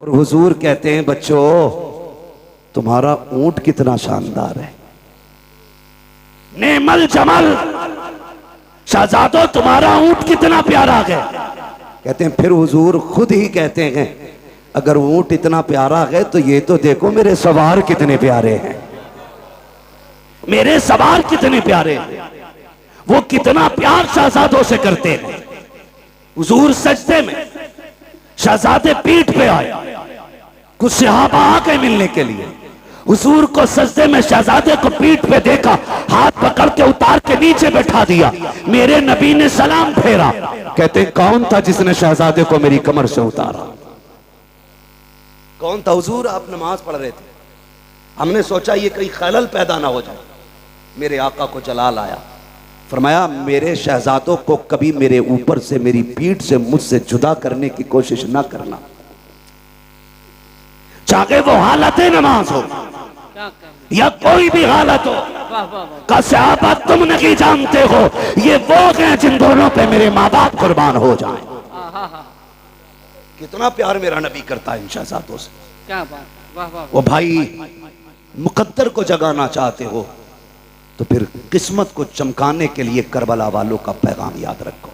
और हुजूर कहते हैं बच्चों तुम्हारा ऊंट कितना शानदार है। नेमल जमल शहजादो तुम्हारा ऊंट कितना प्यारा है। कहते हैं फिर हुजूर खुद ही कहते हैं अगर ऊंट इतना प्यारा है तो ये तो देखो मेरे सवार कितने प्यारे हैं, मेरे सवार कितने प्यारे हैं। वो कितना प्यार शहजादों से करते हैं। हुजूर सजदे में शहजादे पीठ पे आए, कुछ सहाबा आ गए मिलने के लिए। हुजूर को सजदे में शहजादे को पीठ पे देखा, हाथ पकड़ के उतार के नीचे बैठा दिया। मेरे नबी ने सलाम फेरा। कहते हैं कौन था जिसने शहजादे को मेरी कमर से उतारा? कौन था? हुजूर आप नमाज पढ़ रहे थे, हमने सोचा ये कहीं खलल पैदा ना हो जाए। मेरे आका को जलाल आया, फरमाया मेरे शहजादों को कभी मेरे ऊपर से मेरी पीठ से मुझसे जुदा करने की कोशिश ना करना, चाहे वो हालत नमाज हो या कोई भी हालत हो। का सहाबा तुम नहीं जानते हो ये वो हैं जिन दोनों पे मेरे माँ बाप कुर्बान हो जाएं। कितना प्यार मेरा नबी करता है इन शहजादों से। क्या बात। वो भाई मुकद्दर को जगाना चाहते हो तो फिर किस्मत को चमकाने के लिए करबला वालों का पैगाम याद रखो।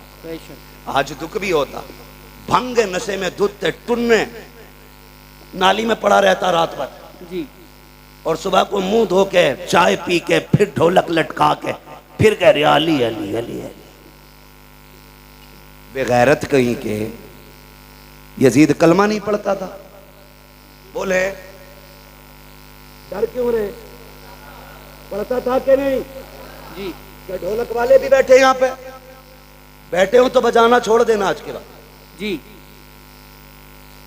आज दुख भी होता, भंग नशे में दूध टुन्ने नाली में पड़ा रहता रात भर जी, और सुबह को मुंह धो के चाय पी के फिर ढोलक लटका के फिर कह रहे अली अली अली अली। बेगैरत कहीं के यजीद कलमा नहीं पढ़ता था, बोले डर क्यों रहे? पढ़ता था कि नहीं जी? क्या ढोलक वाले भी बैठे यहाँ पे? बैठे हो तो बजाना छोड़ देना आज के बाद जी।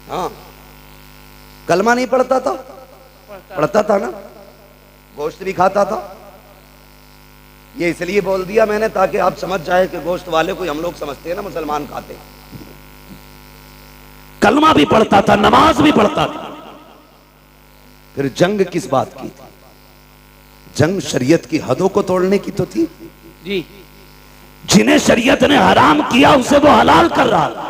हाँ, कलमा नहीं पढ़ता था? पढ़ता था ना, गोश्त भी खाता था। ये इसलिए बोल दिया मैंने ताकि आप समझ जाए कि गोश्त वाले कोई हम लोग समझते हैं ना मुसलमान खाते। कलमा भी पढ़ता था, नमाज भी पढ़ता था। फिर जंग किस बात की थी? जंग शरीयत की हदों को तोड़ने की तो थी जी। जिन्हें शरीयत ने हराम किया उसे वो हलाल कर रहा था।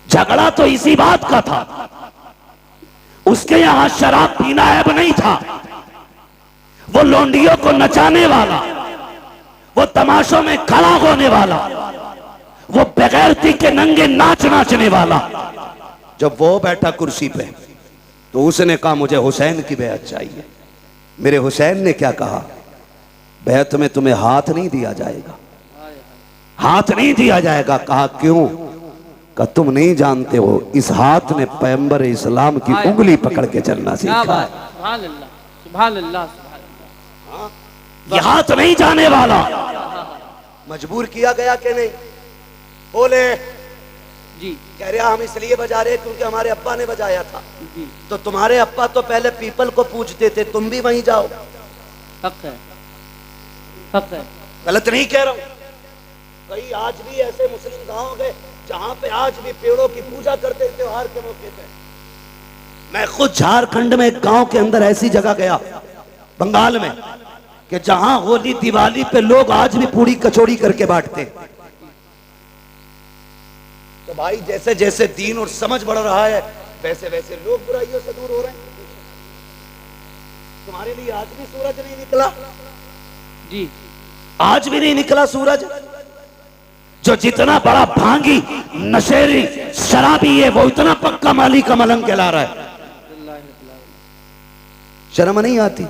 झगड़ा तो इसी बात का था। उसके यहां शराब पीना ऐब नहीं था। वो लोंडियों को नचाने वाला, वो तमाशों में खड़ा होने वाला, वो बेगैरती के नंगे नाच नाचने वाला, जब वो बैठा कुर्सी पे तो उसने कहा मुझे हुसैन की बैत चाहिए। मेरे हुसैन ने क्या कहा? बैत में तुम्हें हाथ नहीं दिया जाएगा, हाथ नहीं दिया जाएगा। कहा क्यों? कहा तुम नहीं जानते हो इस हाथ ने पैगंबर इस्लाम की उंगली पकड़ के चलना सीखा है। सुभान अल्लाह, ये हाथ नहीं जाने वाला। मजबूर किया गया कि नहीं? बोले जी। कह रहा हम इसलिए बजा रहे क्योंकि हमारे अब्बा ने बजाया था जी। तो तुम्हारे अब्बा तो पहले पीपल को पूजते थे, तुम भी वहीं जाओ। हक है, हक है, गलत नहीं कह रहा हूं। कई आज भी ऐसे मुस्लिम गांव गए जहां पे आज भी पेड़ों की पूजा करते हैं त्योहार के मौके पे। मैं खुद झारखंड में एक गांव के अंदर ऐसी जगह गया बंगाल में कि जहां होली दिवाली पे लोग आज भी पूरी कचौड़ी करके बांटते हैं। तो भाई जैसे जैसे दीन और समझ बढ़ रहा है वैसे वैसे लोग बुराइयों से दूर हो रहे हैं। तुम्हारे लिए आज भी सूरज नहीं निकला जी, आज भी नहीं निकला सूरज। जो जितना बड़ा भांगी नशेरी शराबी है वो इतना पक्का माली का मलंग कहला रहा है। शर्म नहीं आती?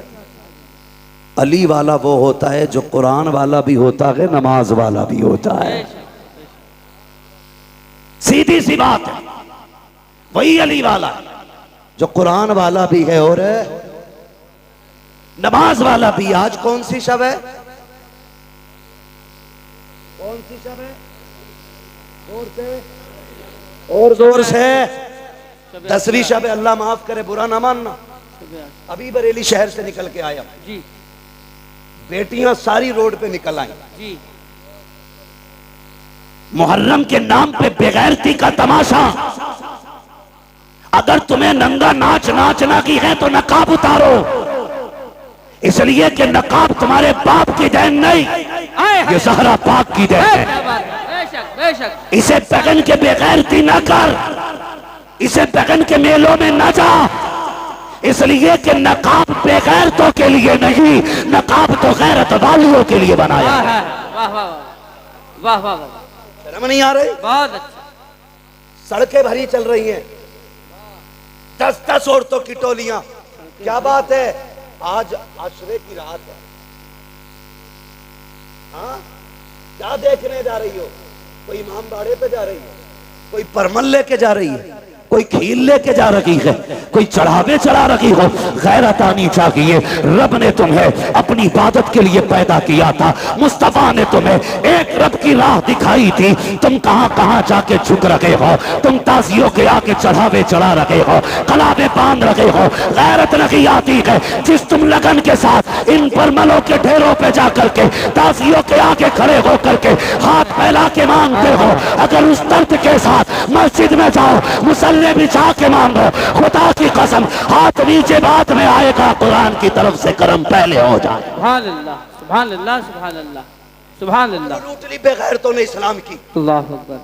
अली वाला वो होता है जो कुरान वाला भी होता है, नमाज वाला भी होता है। सीधी सी बात है, वही अली वाला जो कुरान वाला भी है और नमाज वाला भी। आज कौन सी शब है? कौन सी शब है? जोर से और जोर से। 10वीं शब है। अल्लाह माफ करे, बुरा ना मानना। अभी बरेली शहर से निकल के आया जी। बेटियां सारी रोड पे निकल आई जी। मुहर्रम के नाम पे बेगैरती का तमाशा। अगर तुम्हें नंगा नाच नाचना की है तो नकाब उतारो, इसलिए कि नकाब तुम्हारे बाप की देन नहीं, ये ज़हरा पाक की देन है। इसे पहन के बेगैरती ना कर। इसे बगन के मेलों में न जा, इसलिए कि नकाब बेगैरतों के लिए नहीं, नकाब तो गैरत वालियों के लिए बनाया है। वाह वाह वाह वाह वाह, शर्म नहीं आ रही? बहुत अच्छा। सड़कें भरी चल रही हैं, 10-10 औरतों की टोलियां। क्या बात है, आज आशरे की रात है। हाँ, क्या देखने जा रही हो? कोई इमाम बाड़े पे जा रही है, कोई परमल लेके जा रही है, कोई खील लेके जा रही है, कोई चढ़ावे चढ़ा रही हो। गैरत आनी चाहिए। रब ने तुम्हें अपनी इबादत के लिए पैदा किया था, मुस्तफा ने तुम्हें एक रब की राह दिखाई थी। तुम कहां कहां जाके झुक रहे हो, तुम ताजियों के आके चढ़ावे चढ़ा रहे हो, कलावे बांध रहे हो। गैरत नहीं आती है जिस तुम लगन के साथ इन परमलों के ढेरों पे जाकर के ताजियों के आगे खड़े होकर के हाथ फैला के मांगते हो। अगर उस दर्द के साथ मस्जिद में जाओ, मुसल्ले बिछा के मांगो, खुदा की कसम हाथ नीचे बाद में आएगा, कुरान की तरफ से करम पहले हो जाए। सुभान अल्लाह सुभान अल्लाह सुभान अल्लाह सुभान अल्लाह। लूटली बेगैरतों ने इस्लाम की, अल्लाह अकबर।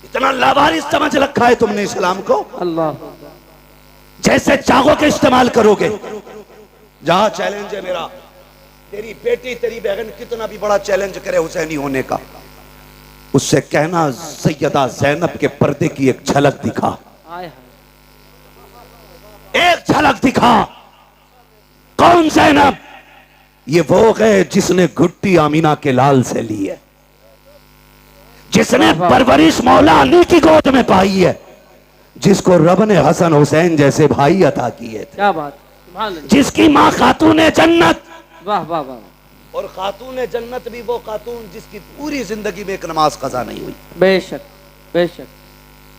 इतना लावारिस समझ रखा है तुमने इस्लाम को। अल्लाह अकबर। जैसे चाहो के इस्तेमाल करोगे। जहां चैलेंज है मेरा, तेरी बेटी तेरी बहन कितना भी बड़ा चैलेंज करे हुसैनी होने का, उससे कहना सैयदा जैनब के पर्दे की एक झलक दिखा, एक झलक दिखा। कौन जैनब? ये वो है जिसने घुट्टी आमीना के लाल से ली है, जिसने परवरिश मौला अली की गोद में पाई है, जिसको रब ने हसन हुसैन जैसे भाई अता किए थे। क्या बात, जिसकी माँ खातून जन्नत। वाह वाह वाह। और खातून जन्नत भी वो खातून जिसकी पूरी जिंदगी में एक नमाज कज़ा नहीं हुई। बेशक बेशक।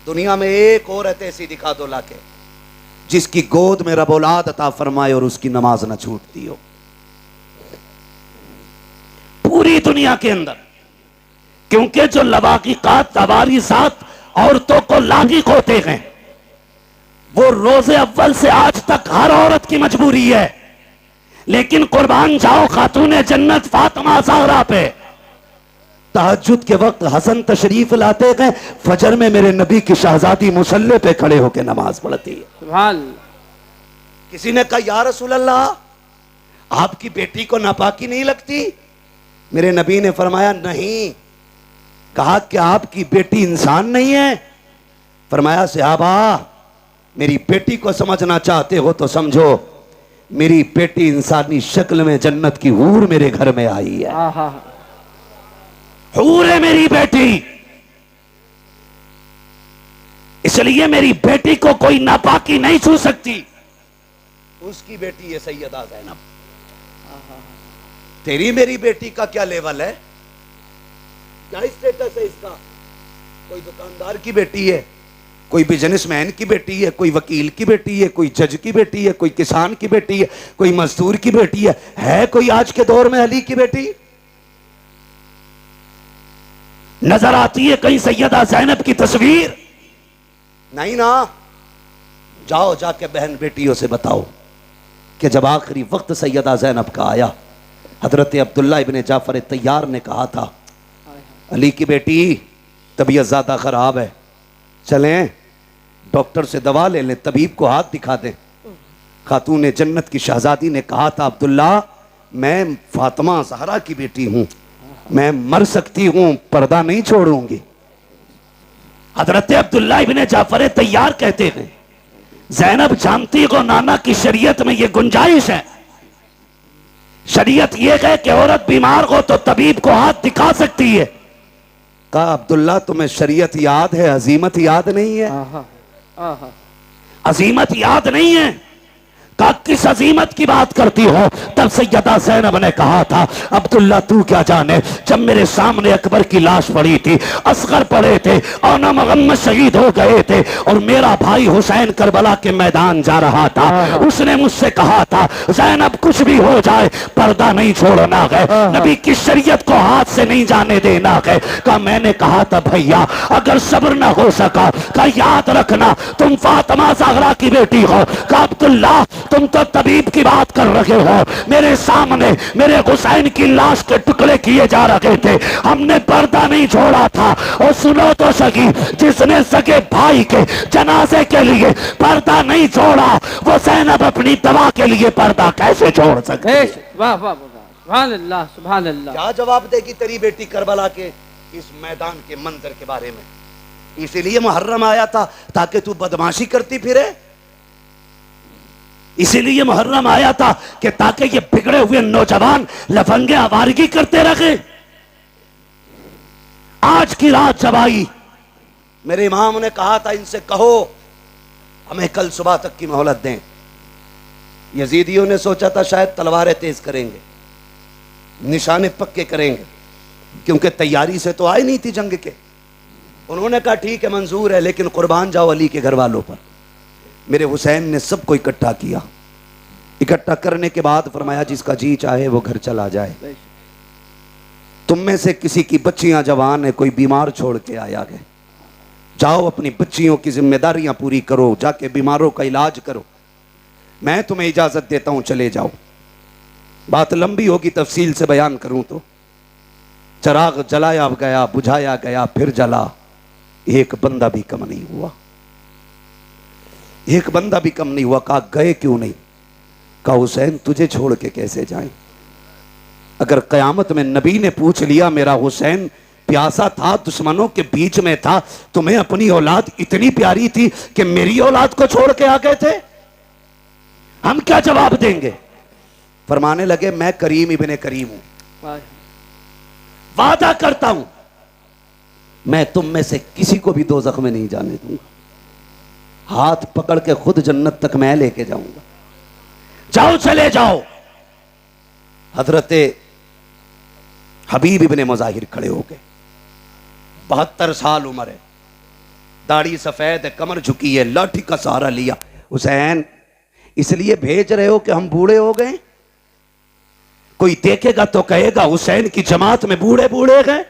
दुनिया में एक औरत ऐसी दिखा दो लाके जिसकी गोद में रब औलाद अता फरमाए और उसकी नमाज न छूटती हो, पूरी दुनिया के अंदर। क्योंकि जो लवाकिकात तवारीसात औरतों को लागिक होते हैं, वो रोजे अव्वल से आज तक हर औरत की मजबूरी है। लेकिन कुर्बान जाओ खातून जन्नत फातिमा ज़हरा पे, तहज्जुद के वक्त हसन तशरीफ लाते गए, फजर में मेरे नबी की शहजादी मुसल्ले पे खड़े होकर नमाज पढ़ती है। सुभान। किसी ने कहा या रसूल अल्लाह, आपकी बेटी को नापाकी नहीं लगती? मेरे नबी ने फरमाया नहीं। कहा कि आपकी बेटी इंसान नहीं है? फरमाया सहाबा, मेरी बेटी को समझना चाहते हो तो समझो, मेरी बेटी इंसानी शक्ल में जन्नत की हूर मेरे घर में आई है। हूर है मेरी बेटी, इसलिए मेरी बेटी को कोई नापाकी नहीं छू सकती। उसकी बेटी है सैयदा ज़ैनब। तेरी मेरी बेटी का क्या लेवल है, क्या स्टेटस है इसका? कोई दुकानदार की बेटी है, कोई बिजनेसमैन की बेटी है, कोई वकील की बेटी है, कोई जज की बेटी है, कोई किसान की बेटी है, कोई मजदूर की बेटी है कोई आज के दौर में अली की बेटी? नजर आती है कहीं सैयदा ज़ैनब की तस्वीर? नहीं ना। जाओ जाके बहन बेटियों से बताओ कि जब आखिरी वक्त सैयदा ज़ैनब का आया, हजरत अब्दुल्ला इब्ने जाफर तैयार ने कहा था, अली की बेटी तबीयत ज्यादा खराब है, चलें डॉक्टर से दवा ले लें, तबीब को हाथ दिखा दें। खातून जन्नत की शहजादी ने कहा था, अब्दुल्ला मैं फातिमा ज़हरा की बेटी हूं, मैं मर सकती हूं, पर्दा नहीं छोड़ूंगी। हजरत अब्दुल्ला इब्ने जाफर तैयार कहते हैं, ज़ैनब जानती हो नाना की शरीयत में ये गुंजाइश है, शरीयत ये है कि औरत बीमार हो तो तबीब को हाथ दिखा सकती है। कहा अब्दुल्ला तुम्हें शरीयत याद है, अजीमत याद नहीं है? अजीमत याद नहीं है? कहा किस अजीमत की बात करती हो? तब सैयदा ज़ैनब ने कहा था, अब्दुल्ला तू क्या जाने, जब मेरे सामने अकबर की लाश पड़ी थी, असगर पड़े थे और ना मोहम्मद शहीद हो गए थे और मेरा भाई हुसैन करबला के मैदान जा रहा था, उसने मुझसे कहा था ज़ैनब कुछ भी हो जाए पर्दा नहीं छोड़ना है, नबी की शरीयत को हाथ से नहीं जाने देना है। कहा मैंने कहा था भैया अगर सब्र ना हो सका, कहा याद रखना तुम फातिमा ज़हरा की बेटी हो। कहा अब्दुल्ला तुम तो तबीब की बात कर रहे हो। मेरे सामने मेरे हुसैन की लाश के टुकड़े किए जा रहे थे, हमने पर्दा नहीं छोड़ा था। और सुनो तो सही, जिसने सगे भाई के जनाजे के लिए पर्दा नहीं छोड़ा, वो ज़ैनब अपनी दवा के लिए पर्दा कैसे छोड़ सकती है? वाह वाह वाह, सुभान अल्लाह सुभान अल्लाह। क्या जवाब देगी तेरी बेटी करबला के इस मैदान के मंजर के बारे में? इसीलिए मुहर्रम आया था ताकि तू बदमाशी करती फिरे। इसीलिए मुहर्रम आया था कि ताकि ये बिगड़े हुए नौजवान लफंगे आवारगी करते रहे। आज की रात जब आई, मेरे इमाम ने कहा था इनसे कहो हमें कल सुबह तक की मोहलत दें। यजीदियों ने सोचा था शायद तलवारें तेज करेंगे, निशाने पक्के करेंगे, क्योंकि तैयारी से तो आई नहीं थी जंग के। उन्होंने कहा ठीक है मंजूर है, लेकिन कुर्बान जाओ अली के घर वालों पर। मेरे हुसैन ने सबको इकट्ठा किया। इकट्ठा करने के बाद फरमाया जिसका जी चाहे वो घर चला जाए। तुम में से किसी की बच्चियां जवान है, कोई बीमार छोड़ के आया है, जाओ अपनी बच्चियों की जिम्मेदारियां पूरी करो, जाके बीमारों का इलाज करो, मैं तुम्हें इजाजत देता हूं, चले जाओ। बात लंबी होगी, तफसील से बयान करूं तो चराग जलाया गया, बुझाया गया, फिर जला, एक बंदा भी कम नहीं हुआ। एक बंदा भी कम नहीं हुआ। कहा गए क्यों नहीं? कहा हुसैन तुझे छोड़ के कैसे जाएं? अगर कयामत में नबी ने पूछ लिया मेरा हुसैन प्यासा था, दुश्मनों के बीच में था, तुम्हें अपनी औलाद इतनी प्यारी थी कि मेरी औलाद को छोड़ के आ गए थे, हम क्या जवाब देंगे? फरमाने लगे मैं करीम इब्ने करीम हूं, वादा करता हूं मैं तुम में से किसी को भी दोज़ख में नहीं जाने दूंगा, हाथ पकड़ के खुद जन्नत तक मैं लेके जाऊंगा। जाओ चले जाओ। हजरते हबीब इब्ने मुज़ाहिर खड़े हो गए। 72 साल उम्र है, दाढ़ी सफेद है, कमर झुकी है, लाठी का सहारा लिया। हुसैन इसलिए भेज रहे हो कि हम बूढ़े हो गए? कोई देखेगा तो कहेगा हुसैन की जमात में बूढ़े बूढ़े गए।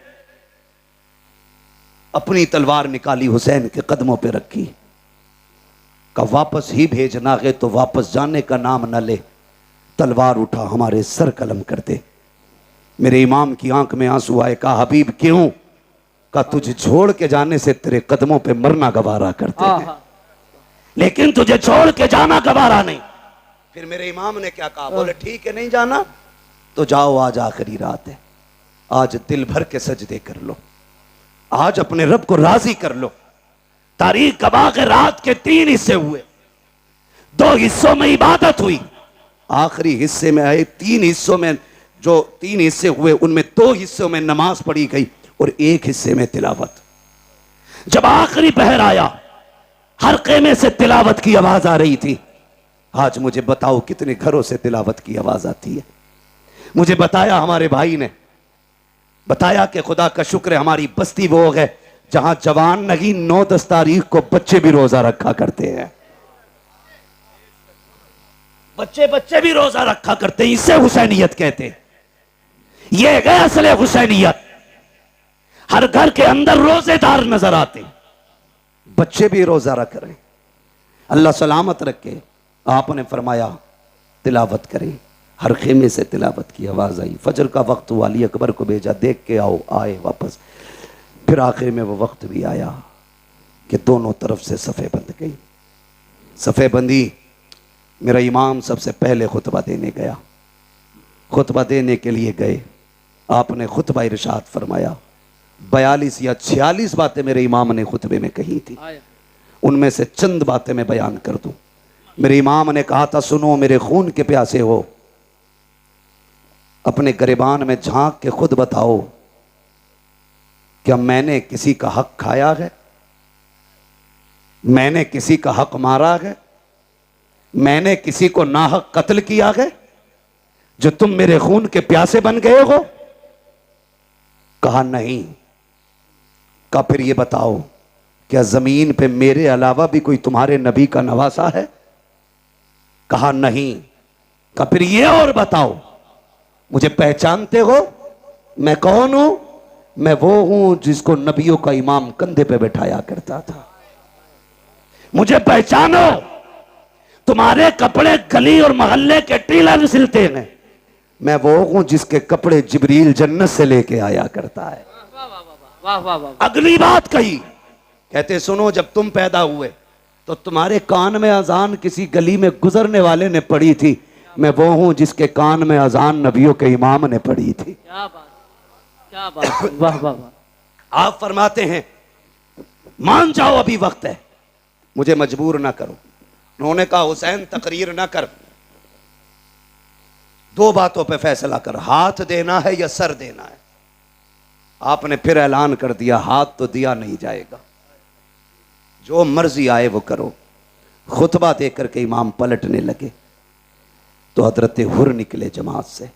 अपनी तलवार निकाली, हुसैन के कदमों पे रखी, का वापस ही भेजना है तो वापस जाने का नाम न ले, तलवार उठा हमारे सर कलम कर दे। मेरे इमाम की आंख में आंसू आए। कहा हबीब क्यों? का तुझे छोड़ के जाने से तेरे कदमों पे मरना गवारा करते हैं, लेकिन तुझे छोड़ के जाना गवारा नहीं। फिर मेरे इमाम ने क्या कहा? बोले ठीक है नहीं जाना तो जाओ, आज आखिरी रात है, आज दिल भर के सजदे कर लो, आज अपने रब को राजी कर लो। तारीख गवाह के रात के 3 हिस्से हुए, 2 हिस्सों में इबादत हुई, आखिरी हिस्से में आए 3 हिस्सों में, जो 3 हिस्से हुए उनमें 2 हिस्सों में नमाज पढ़ी गई और 1 हिस्से में तिलावत। जब आखिरी पहर आया, हर खेमे से तिलावत की आवाज आ रही थी। आज मुझे बताओ कितने घरों से तिलावत की आवाज आती है? मुझे बताया हमारे भाई ने, बताया कि खुदा का शुक्र है हमारी बस्ती वो है जहां जवान नहीं 9-10 तारीख को बच्चे भी रोजा रखा करते हैं। बच्चे भी रोजा रखा करते हैं, इसे हुसैनियत कहते हैं। यह है असले हुसैनियत। हर घर के अंदर रोजेदार नजर आते, बच्चे भी रोजा रख रहे हैं। अल्लाह सलामत रखे। आपने फरमाया तिलावत करें, हर खेमे से तिलावत की आवाज आई। फजर का वक्त हुआ, अली अकबर को भेजा, देख के आओ, आए वापस। फिर आखिर में वो वक्त भी आया कि दोनों तरफ से सफ़े बंध गई। सफ़े बंदी, मेरा इमाम सबसे पहले खुतबा देने गया। खुतबा देने के लिए गए, आपने खुतबा इरशाद फरमाया। 42 या 46 बातें मेरे इमाम ने खुतबे में कही थी, उनमें से चंद बातें मैं बयान कर दूं। मेरे इमाम ने कहा था सुनो मेरे खून के प्यासे हो, अपने गरिबान में झांक के खुद बताओ, क्या मैंने किसी का हक खाया है? मैंने किसी का हक मारा है? मैंने किसी को नाहक कत्ल किया है जो तुम मेरे खून के प्यासे बन गए हो? कहा नहीं। कहा फिर ये बताओ, क्या जमीन पे मेरे अलावा भी कोई तुम्हारे नबी का नवासा है? कहा नहीं। कहा फिर ये और बताओ, मुझे पहचानते हो? मैं कौन हूं? मैं वो हूं जिसको नबियों का इमाम कंधे पे बैठाया करता था। मुझे पहचानो, तुम्हारे कपड़े गली और मोहल्ले के टेलर सिलते हैं। मैं वो हूं जिसके कपड़े जिब्रील जन्नत से लेके आया करता है। वाह वाह वाह वाह वाह। अगली बात कही, कहते सुनो, जब तुम पैदा हुए तो तुम्हारे कान में अजान किसी गली में गुजरने वाले ने पड़ी थी। मैं वो हूं जिसके कान में अजान नबियों के इमाम ने पड़ी थी। क्या बात, क्या बात, वाह वाह वाह। आप फरमाते हैं मान जाओ अभी वक्त है, मुझे मजबूर ना करो। उन्होंने कहा हुसैन तकरीर ना कर, दो बातों पे फैसला कर, हाथ देना है या सर देना है। आपने फिर ऐलान कर दिया हाथ तो दिया नहीं जाएगा, जो मर्जी आए वो करो। खुतबा देकर के इमाम पलटने लगे तो हजरत हुर निकले जमात से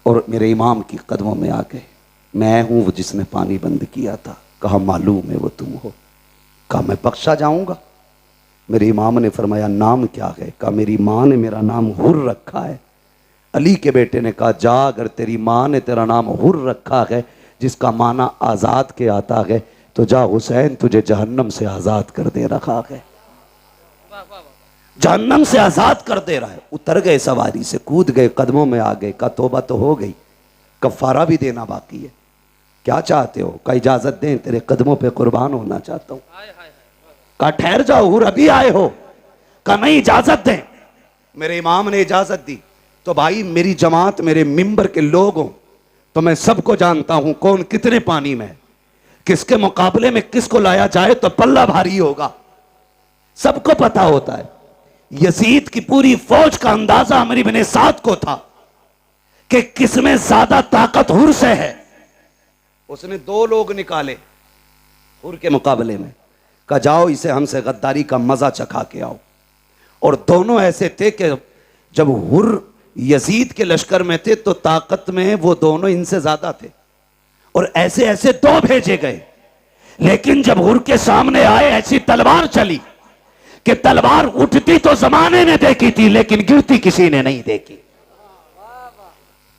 और मेरे इमाम की कदमों में आ गए। मैं हूं वो जिसने पानी बंद किया था। कहा मालूम है वो तुम हो। कहा मैं बख्शा जाऊंगा। मेरे इमाम ने फरमाया नाम क्या है। कहा मेरी माँ ने मेरा नाम हुर रखा है। अली के बेटे ने कहा जा, अगर तेरी माँ ने तेरा नाम हुर रखा है जिसका माना आज़ाद के आता है तो जा, हुसैन तुझे जहन्नम से आज़ाद कर दे रखा है। जहन्नम से आजाद कर दे रहा है। उतर गए सवारी से, कूद गए, कदमों में आ गए। कहा तौबा तो हो गई, कफारा भी देना बाकी है। क्या चाहते हो? का इजाजत दें, तेरे कदमों पे कुर्बान होना चाहता हूं। कहा ठहर जाओ, हुर अभी आए हो। कहा नहीं, इजाजत दें। मेरे इमाम ने इजाजत दी। तो भाई मेरी जमात, मेरे मिंबर के लोग हों तो मैं सबको जानता हूं कौन कितने पानी में, किसके मुकाबले में किसको लाया जाए तो पल्ला भारी होगा, सबको पता होता है। यजीद की पूरी फौज का अंदाजा अमर इब्न साद को था कि किसमें ज्यादा ताकत हुर से है। उसने दो लोग निकाले हुर के मुकाबले में। कहा जाओ इसे हमसे गद्दारी का मजा चखा के आओ। और दोनों ऐसे थे कि जब हुर यजीद के लश्कर में थे तो ताकत में वो दोनों इनसे ज्यादा थे। और ऐसे ऐसे दो भेजे गए, लेकिन जब हुर के सामने आए ऐसी तलवार चली कि तलवार उठती तो जमाने ने देखी थी लेकिन गिरती किसी ने नहीं देखी।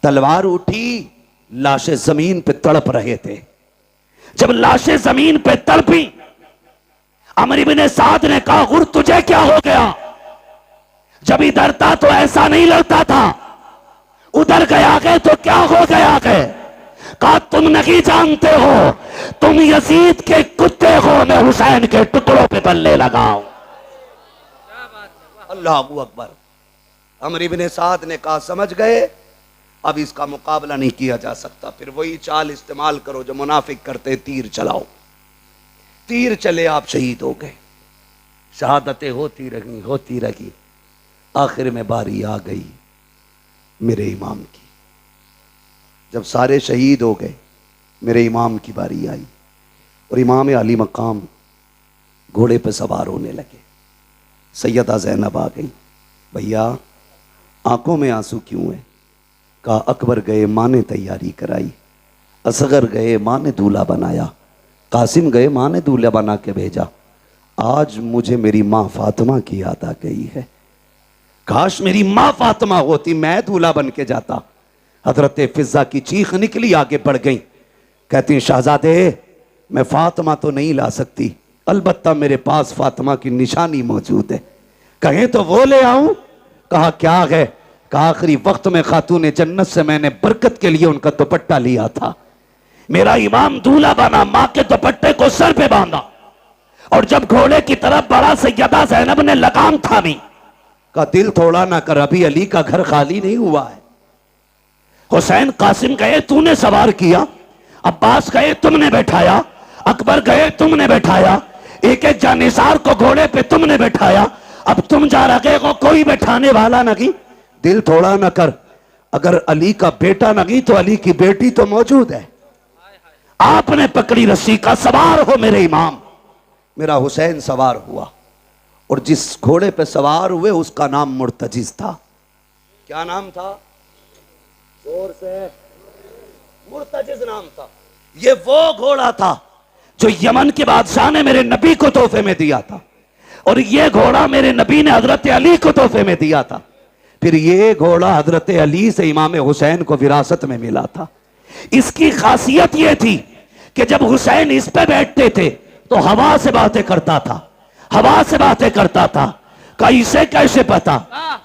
तलवार उठी, लाशें जमीन पे तड़प रहे थे। जब लाशें जमीन पे तड़पी, अमर इब्न साद ने कहा हुर तुझे क्या हो गया? जब इधर था तो ऐसा नहीं लगता था, उधर गया गए तो क्या हो गया गए? कहा तुम नहीं जानते हो, तुम यजीद के कुत्ते हो, मैं हुसैन के टुकड़ों पे बल्ले लगाऊं। अल्लाह अकबर। अमर इब्न साद ने कहा समझ गए, अब इसका मुकाबला नहीं किया जा सकता। फिर वही चाल इस्तेमाल करो जो मुनाफिक करते, तीर चलाओ। तीर चले, आप शहीद हो गए। शहादतें होती रही। आखिर में बारी आ गई मेरे इमाम की। जब सारे शहीद हो गए, मेरे इमाम की बारी आई और इमाम अली मकाम घोड़े पर सवार होने लगे। सैयदा ज़ैनब आ गई। भैया आंखों में आंसू क्यों है? कहा अकबर गए, माँ ने तैयारी कराई। असगर गए, माँ ने दूल्हा बनाया। कासिम गए, माँ ने दूल्हा बना के भेजा। आज मुझे मेरी माँ फातिमा की याद आ गई है। काश मेरी माँ फातिमा होती, मैं दूल्हा बन के जाता। हजरत फिजा की चीख निकली, आगे बढ़ गई। कहती शहजादे मैं फातिमा तो नहीं ला सकती, अलबत्ता मेरे पास फातिमा की निशानी मौजूद है, कहें तो वो ले आऊं। कहा क्या है? कहा आखिरी वक्त में खातून जन्नत से मैंने बरकत के लिए उनका दुपट्टा लिया था। मेरा इमाम दूल्हा बना, मां के दुपट्टे को सर पे बांधा और जब घोड़े की तरफ बढ़ा, सैयदा ज़ैनब ने लगाम थामी। का दिल थोड़ा ना कर, अभी अली का घर खाली नहीं हुआ है। हुसैन कासिम गए, तूने सवार किया। अब्बास गए, तुमने बैठाया। अकबर गए, तुमने बैठाया। एक एक जानिसार को घोड़े पे तुमने बैठाया। अब तुम जा रहे हो, कोई बैठाने वाला नहीं। दिल थोड़ा ना कर, अगर अली का बेटा नहीं तो अली की बेटी तो मौजूद है। आपने पकड़ी रस्सी का, सवार हो मेरे इमाम। मेरा हुसैन सवार हुआ और जिस घोड़े पे सवार हुए उसका नाम मुर्तजिज था। क्या नाम था? जोर से। मुर्तजिज नाम था। ये वो घोड़ा था जो यमन के बादशाह ने मेरे नबी को तोहफे में दिया था, और ये घोड़ा मेरे नबी ने हजरत अली को तोहफे में दिया था। फिर ये घोड़ा हजरत अली से इमाम हुसैन को विरासत में मिला था। इसकी खासियत यह थी कि जब हुसैन इस पे बैठते थे तो हवा से बातें करता था, हवा से बातें करता था। कैसे कैसे पता?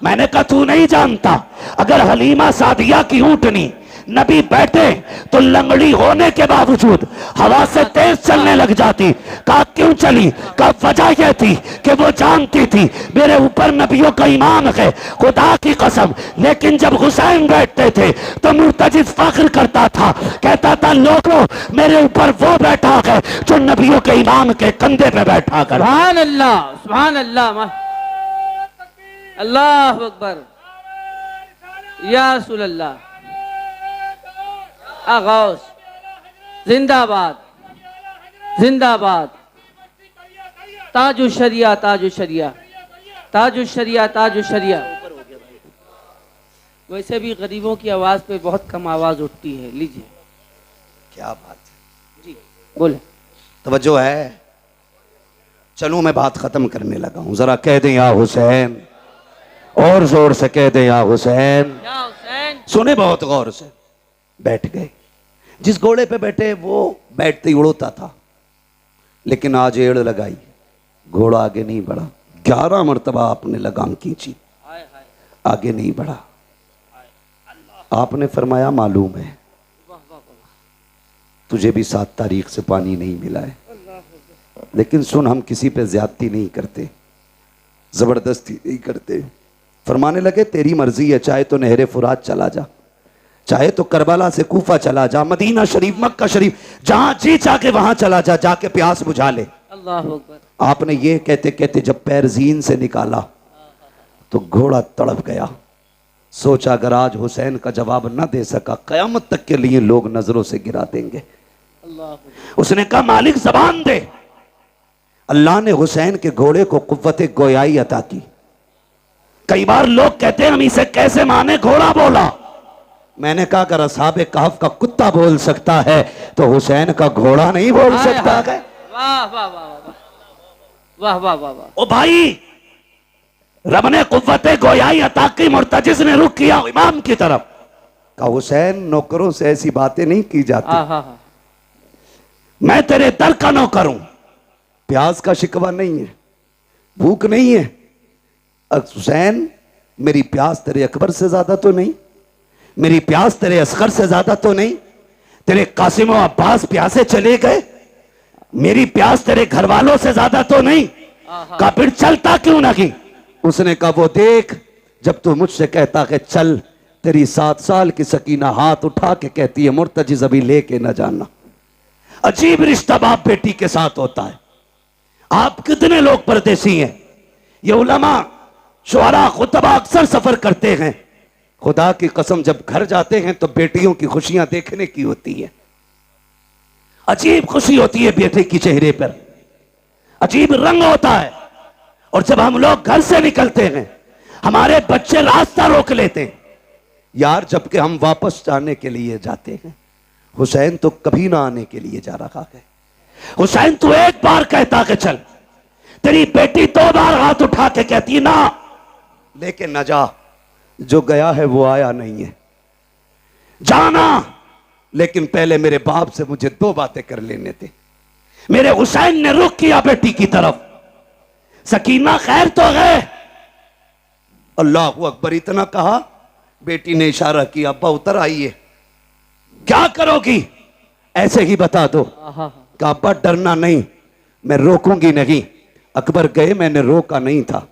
मैंने कहा तू नहीं जानता, अगर हलीमा सादिया की ऊंटनी नबी बैठे तो लंगड़ी होने के बावजूद हवा से तेज चलने लग जाती। कहा क्यों चली? कहा वजह यह थी कि वो जानती थी मेरे ऊपर नबियों का ईमान है, खुदा की कसम। लेकिन जब हुसैन बैठते थे तो मुर्तजिज फख्र करता था, कहता था लोगों मेरे ऊपर वो बैठा है जो नबियों के ईमान के कंधे पे बैठा कर। सुभान अल्लाह, सुभान अल्लाह, अल्लाह अकबर, या रसूल अल्लाह, आगौस जिंदाबाद, जिंदाबाद, ताजु शरिया, ताजु शरिया, ताजु शरिया, ताजु शरिया। वैसे भी गरीबों की आवाज पे बहुत कम आवाज उठती है। लीजिए, क्या बात है जी बोले। तवज्जो है। चलूं मैं बात खत्म करने लगा हूं, जरा कह दें या हुसैन, और जोर से कह दें या हुसैन। या हुसैन। सुने बहुत गौर से। बैठ गए। जिस घोड़े पे बैठे वो बैठते ही उड़ता था, लेकिन आज एड़ लगाई, घोड़ा आगे नहीं बढ़ा। 11 मरतबा आपने लगाम खींची, आगे नहीं बढ़ा। आपने फरमाया मालूम है तुझे भी 7 तारीख से पानी नहीं मिला है, लेकिन सुन हम किसी पे ज्यादती नहीं करते, जबरदस्ती नहीं करते। फरमाने लगे तेरी मर्जी है, चाहे तो नहरे फुरात चला जा, चाहे तो करबला से कूफा चला जा, मदीना शरीफ, मक्का शरीफ, जहां जी चाहे वहां चला जा, जाके प्यास बुझा ले। अल्लाह अकबर। आपने ये कहते कहते जब पैर जीन से निकाला तो घोड़ा तड़प गया। सोचा अगर आज हुसैन का जवाब न दे सका, कयामत तक के लिए लोग नजरों से गिरा देंगे। अल्लाह। उसने कहा मालिक जबान दे। अल्लाह ने हुसैन के घोड़े को कुव्वत गोयाई अता की। कई बार लोग कहते हैं हम इसे कैसे माने, घोड़ा बोला। मैंने कहा अगर असहाबे कहफ का कुत्ता बोल सकता है तो हुसैन का घोड़ा नहीं बोल सकता है। वाह वाह वाह वाह वाह वाह वाह। ओ भाई, रब ने कुव्वत गोयाई अता की, मुर्तजिज ने रुख किया इमाम की तरफ। कहा हुसैन नौकरों से ऐसी बातें नहीं की जाती, मैं तेरे दर का नौकर हूं। प्यास का शिकवा नहीं है, भूख नहीं है। हुसैन मेरी प्यास तेरे अकबर से ज्यादा तो नहीं, मेरी प्यास तेरे असगर से ज्यादा तो नहीं, तेरे कासिम और अब्बास प्यासे चले गए, मेरी प्यास तेरे घर वालों से ज्यादा तो नहीं। का फिर चलता क्यों नहीं? उसने कहा वो देख, जब तू मुझसे कहता कि चल, तेरी 7 साल की सकीना हाथ उठा के कहती है मुर्तजिज अभी लेके न जाना। अजीब रिश्ता बाप बेटी के साथ होता है। आप कितने लोग परदेसी हैं? ये उलमा शुअरा खुतबा अक्सर सफर करते हैं, खुदा की कसम जब घर जाते हैं तो बेटियों की खुशियां देखने की होती है। अजीब खुशी होती है बेटे की चेहरे पर, अजीब रंग होता है। और जब हम लोग घर से निकलते हैं हमारे बच्चे रास्ता रोक लेते हैं। यार जबकि हम वापस जाने के लिए जाते हैं, हुसैन तो कभी ना आने के लिए जा रहा है। हुसैन तू एक बार कहता कि चल, तेरी बेटी 2 बार हाथ उठा के कहती ना, लेकिन न जा। जो गया है वो आया नहीं है। जाना, लेकिन पहले मेरे बाप से मुझे 2 बातें कर लेने थे। मेरे हुसैन ने रुख किया बेटी की तरफ। सकीना खैर तो है? अल्लाह अकबर इतना कहा, बेटी ने इशारा किया अब्बा उतर आइए। क्या करोगी? ऐसे ही बता दो। कहा अब्बा डरना नहीं, मैं रोकूंगी नहीं। अकबर गए मैंने रोका नहीं था,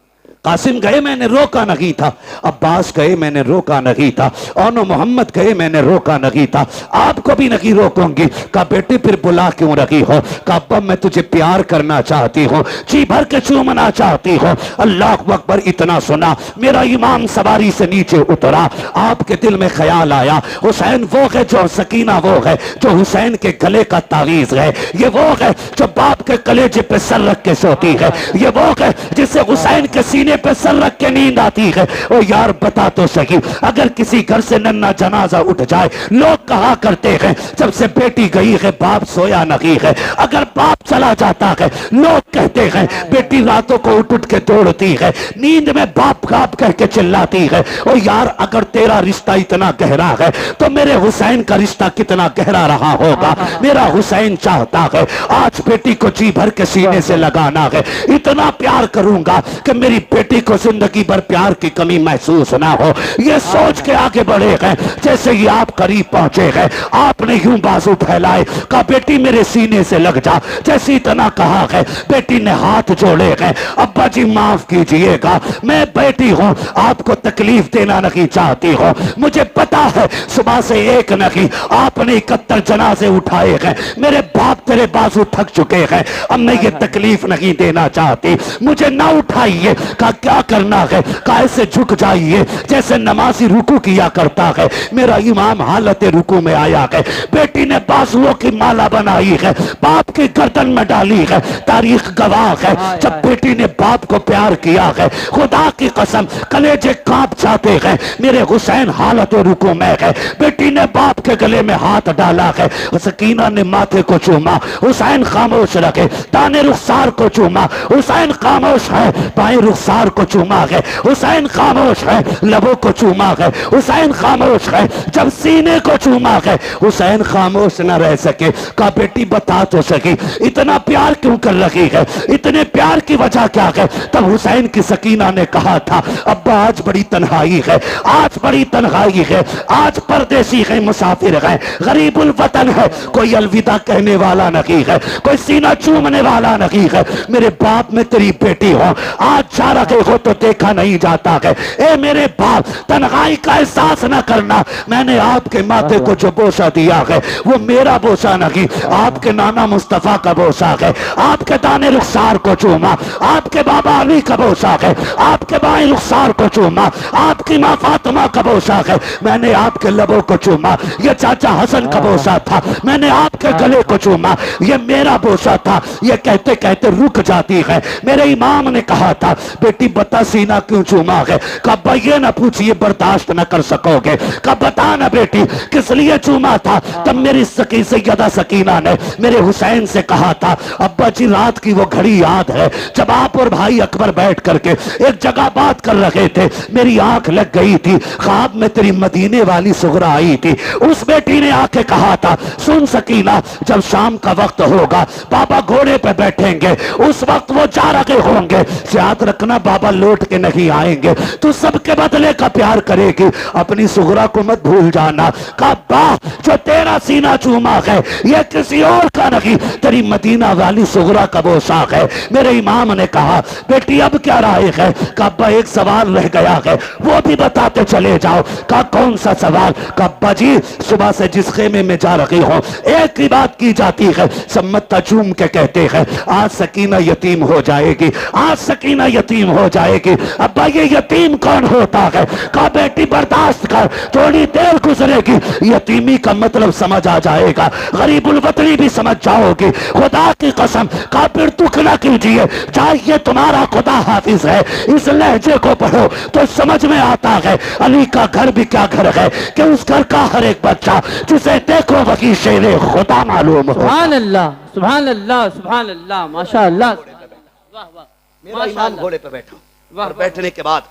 कासिम गए मैंने रोका नहीं था, अब्बास गए मैंने रोका नहीं था, और मोहम्मद गए मैंने रोका नहीं था, आपको भी नहीं रोकूंगी। कहा बेटी फिर बुला क्यों रही हो? कहा अब्बा मैं तुझे प्यार करना चाहती हूँ, जी भर के चूमना चाहती हो। अल्लाह अकबर। इतना सुना, मेरा ईमान सवारी से नीचे उतरा। आपके दिल में ख्याल आया हुसैन वो है जो, सकीना वो है जो हुसैन के गले का तावीज है, ये वो है जो बाप के कलेजे पे सर रख के सोती है, ये वो है जिसे हुसैन के सीने पे सर रख के नींद आती है। ओ यार बता तो सही, अगर किसी घर से नन्ना जनाजा उठ जाए, लोग कहा करते हैं जब से बेटी गई है बाप सोया नहीं है। अगर बाप चला जाता है लोग कहते हैं बेटी रातों को उठ उठ के दौड़ती है, नींद में बाप बाप कह के चिल्लाती है। ओ यार अगर तेरा रिश्ता इतना गहरा है तो मेरे हुसैन का रिश्ता कितना गहरा रहा होगा। मेरा हुसैन चाहता है आज बेटी को जी भर के सीने से लगाना है, इतना प्यार करूंगा कि मेरी बेटी को जिंदगी भर प्यार की कमी महसूस ना हो, ये सोच के आगे बढ़े गए। जैसे ही आप करीब पहुंचे गए, आपने यूं बाजू फैलाए, कहा बेटी मेरे सीने से लग जा। जैसे इतना कहा गए, बेटी ने हाथ जोड़े गए, अब्बा जी माफ कीजिएगा, मैं बेटी हूं, आपको तकलीफ देना नहीं चाहती हूं, मुझे पता है सुबह से एक नहीं आपने 71 जनाजे उठाए हैं, मेरे बाप तेरे बाजू थक चुके हैं, अब मैं ये तकलीफ नहीं देना चाहती, मुझे ना उठाइए। कहा क्या करना है? कहा ऐसे झुक जाइए जैसे नमाजी रुकू किया करता है। मेरा इमाम हालत रुकू में आया है, बेटी ने बाजुओं की माला बनाई है, बाप की गर्दन में डाली है। तारीख गवाह है, जब बेटी ने बाप को प्यार किया है, खुदा की कसम कलेजे कांप जाते हैं। मेरे हुसैन हालत रुकू में है, बेटी ने बाप के गले में हाथ डाला है, सकीना ने माथे को चूमा, हुसैन खामोश रखे, दाने रुखसार को चूमा, हुसैन खामोश है, बाएं रुखसार को चूमा है, हुसैन खामोश है, लबों को चूमा है, हुसैन खामोश है, जब सीने को चूमा है, हुसैन खामोश न रह सके। कहा बेटी बता तो सकी इतना प्यार क्यों कर रही है, इतने प्यार की वजह क्या है? तब हुसैन की सकीना ने कहा था अब्बा आज बड़ी तन्हाई है, आज बड़ी तन्हाई है, आज परदेसी है, मुसाफिर है, गरीबुल वतन है, कोई अलविदा कहने वाला नहीं है, कोई सीना चूमने वाला नहीं है। मेरे बाप में तेरी बेटी हो, आज जा रहे हो तो देखा नहीं जाता है। ए मेरे बाप, तन्हाई का एहसास न करना, मैंने आपके माथे को जो बोसा दिया है वो मेरा बोसा नहीं, आपके नाना मुस्तफा का बोसा है। आपके दाने रुखसार को चूमा, आपके बाबा अली का बोसा है, आपके बाएं रुखसार को चूमा, आपकी माँ फातिमा का बोसा है, मैंने आपके लबों को चूमा, ये चाचा हसन का बोसा था, मैंने आपके गले को चूमा, ये मेरा बोसा था। ये कहते कहते रुक जाती है। मेरे इमाम ने कहा था बेटी बता सीना क्यों चूमा है? कब ये ना पूछिए बर्दाश्त न कर सकोगे। कब बता ना बेटी किस लिए चूमा था? तब मेरी सैयदा सकीना ने मेरे हुसैन से कहा था अब्बा जी रात की वो घड़ी याद है जब आप और भाई अकबर बैठ करके एक जगह बात कर रहे थे, मेरी आंख लग गई थी, ख्वाब में तेरी मदीने वाली सुगरा आई थी। उस बेटी ने आके कहा था सुन सकीना जब शाम का वक्त होगा बाबा घोड़े पे बैठेंगे, उस वक्त वो जा रहे होंगे, याद रखना बाबा लौट के नहीं आएंगे, तू सबके बदले का प्यार करेगी, अपनी सुगरा को मत भूल जाना। कहा जो तेरा सीना चूमा है ये किसी और का नहीं, तेरी मदीना वाली सुगरा का पोशाक है। मेरे इमाम ने कहा बेटी अब क्या राय है? कहा एक सवाल रह गया है वो भी बताते चले जाओ। कहा कौन सा सवाल? कहा जी सुबह से जिस खेमे में जा रही हो एक ही बात की जाती है, सम्मत चूम के कहते हैं आज सकीना यतीम हो जाएगी, आज सकीना यतीम हो जाएगी। अब्बा ये यतीम कौन होता है? कहा बेटी बर्दाश्त कर, थोड़ी देर गुजरेगी यतीमी का मतलब समझ आ जाएगा, गरीबुल वतनी भी समझ जाओगे, खुदा की कसम। कहा फिर दुख ना कीजिए, चाहिए तुम्हारा खुदा हाफिज है, इस लहजे को पढ़ो तो समझ में आता है अली का घर भी क्या घर है कि उस घर का हर एक बच्चा जिसे देखो वही शेरे खुदा मालूम हो। सुभान अल्लाह, सुभान अल्लाह, सुभान अल्लाह, माशाअल्लाह। वाह वाह, मेरा इमाम घोड़े पे बैठा और बैठने के बाद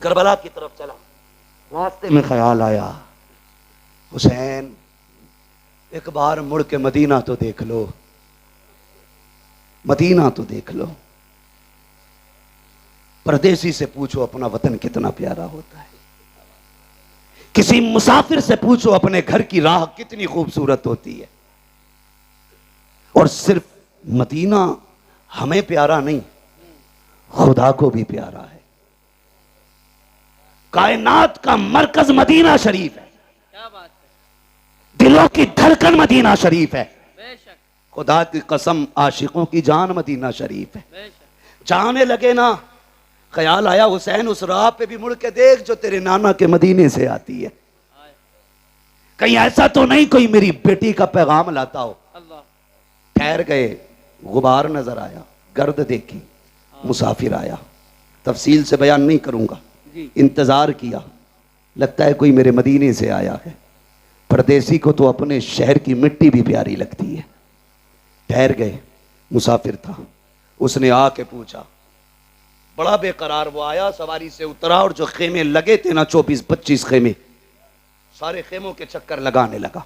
करबला की तरफ चला। रास्ते में ख्याल आया हुसैन एक बार मुड़ के मदीना तो देख लो, मदीना तो देख लो। परदेसी से पूछो अपना वतन कितना प्यारा होता है, किसी मुसाफिर से पूछो अपने घर की राह कितनी खूबसूरत होती है। और सिर्फ मदीना हमें प्यारा नहीं, खुदा को भी प्यारा है। कायनात का मरकज मदीना शरीफ है, क्या बात है, दिलों की धड़कन मदीना शरीफ है। बेशक खुदा की कसम आशिकों की जान मदीना शरीफ है। बेशक। जाने लगे ना, ख्याल आया हुसैन उस राह पे भी मुड़ के देख जो तेरे नाना के मदीने से आती है, कहीं ऐसा तो नहीं कोई मेरी बेटी का पैगाम लाता हो। अल्लाह। ठहर गए, गुबार नजर आया, गर्द देखी, मुसाफिर आया, तफसील से बयान नहीं करूंगा। इंतजार किया, लगता है कोई मेरे मदीने से आया है। परदेसी को तो अपने शहर की मिट्टी भी प्यारी लगती है। ठहर गए, मुसाफिर था, उसने आके पूछा, बड़ा बेकरार वो आया, सवारी से उतरा और जो खेमे लगे थे ना 24-25 खेमे, सारे खेमों के चक्कर लगाने लगा।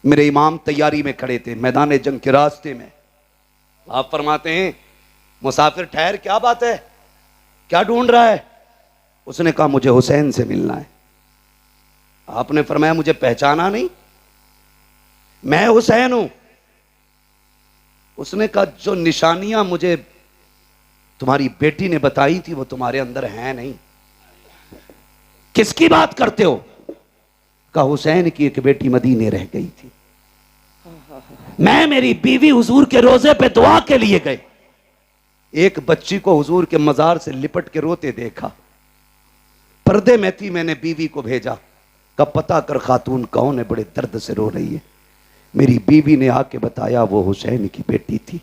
मेरे इमाम तैयारी में खड़े थे मैदान जंग के रास्ते में। आप फरमाते हैं मुसाफिर ठहर, क्या बात है, क्या ढूंढ रहा है? उसने कहा मुझे हुसैन से मिलना है। आपने फरमाया मुझे पहचाना नहीं, मैं हुसैन हूं। उसने कहा जो निशानियां मुझे तुम्हारी बेटी ने बताई थी वो तुम्हारे अंदर हैं नहीं। किसकी बात करते हो? कहा हुसैन की एक बेटी मदीने रह गई थी, मैं मेरी बीवी हुजूर के रोजे पे दुआ के लिए गए, एक बच्ची को हुजूर के मजार से लिपट के रोते देखा, पर्दे में थी, मैंने बीवी को भेजा, का पता कर खातून कौन है, बड़े दर्द से रो रही है। मेरी बीवी ने आके बताया वो हुसैन की बेटी थी।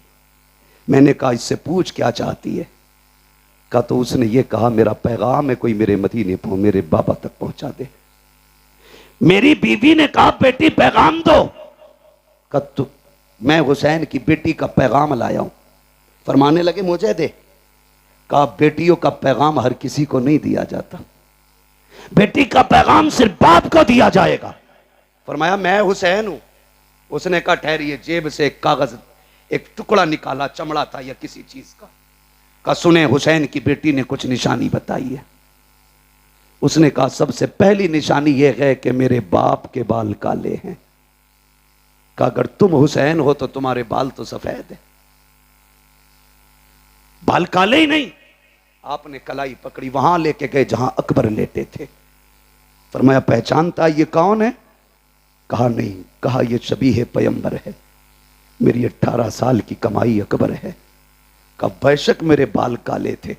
मैंने कहा इससे पूछ क्या चाहती है? कहा तो उसने ये कहा मेरा पैगाम है कोई मेरे मदीने मेरे बाबा तक पहुंचा दे। मेरी बीवी ने कहा बेटी पैगाम दो। कहा तो मैं हुसैन की बेटी का पैगाम लाया हूं। फरमाने लगे मुझे दे। कहा बेटियों का पैगाम हर किसी को नहीं दिया जाता, बेटी का पैगाम सिर्फ बाप को दिया जाएगा। फरमाया मैं हुसैन हूं। उसने कहा ठहरिए, जेब से एक कागज, एक टुकड़ा निकाला, चमड़ा था या किसी चीज का। कहा सुने हुसैन की बेटी ने कुछ निशानी बताई है। उसने कहा सबसे पहली निशानी यह है कि मेरे बाप के बाल काले हैं। कहा अगर तुम हुसैन हो तो तुम्हारे बाल तो सफेद है। बाल काले ही नहीं। आपने कलाई पकड़ी, वहां लेके गए जहां अकबर लेटे थे। फरमाया पहचानता ये कौन है? कहा नहीं। कहा ये शबीह पैगंबर है, मेरी 18 साल की कमाई अकबर है। कहा बेशक मेरे बाल काले थे,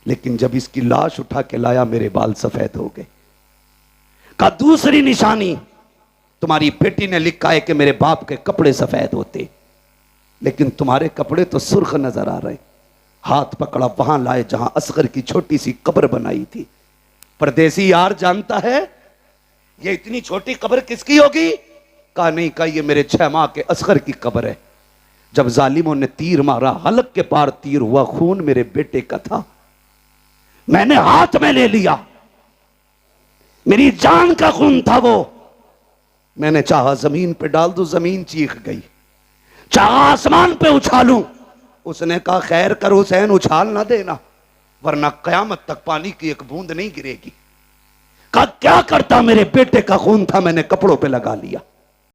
लेकिन जब इसकी लाश उठा के लाया मेरे बाल सफेद हो गए। कहा दूसरी निशानी, तुम्हारी बेटी ने लिखा है कि मेरे बाप के कपड़े सफेद होते, लेकिन तुम्हारे कपड़े तो सुर्ख नजर आ रहे। हाथ पकड़ा, वहां लाए जहां असगर की छोटी सी कब्र बनाई थी। परदेसी यार जानता है ये इतनी छोटी कब्र किसकी होगी? कहा नहीं। कहा ये मेरे 6 माह के असगर की कब्र है। जब जालिमों ने तीर मारा, हलक के पार तीर हुआ, खून मेरे बेटे का था, मैंने हाथ में ले लिया, मेरी जान का खून था वो। मैंने चाहा जमीन पे डाल दूं, जमीन चीख गई। चाहा आसमान पे उछालूं। उसने कहा खैर कर हुसैन, उछाल ना देना, वरना कयामत तक पानी की एक बूंद नहीं गिरेगी। कहा क्या करता, मेरे बेटे का खून था, मैंने कपड़ों पे लगा लिया।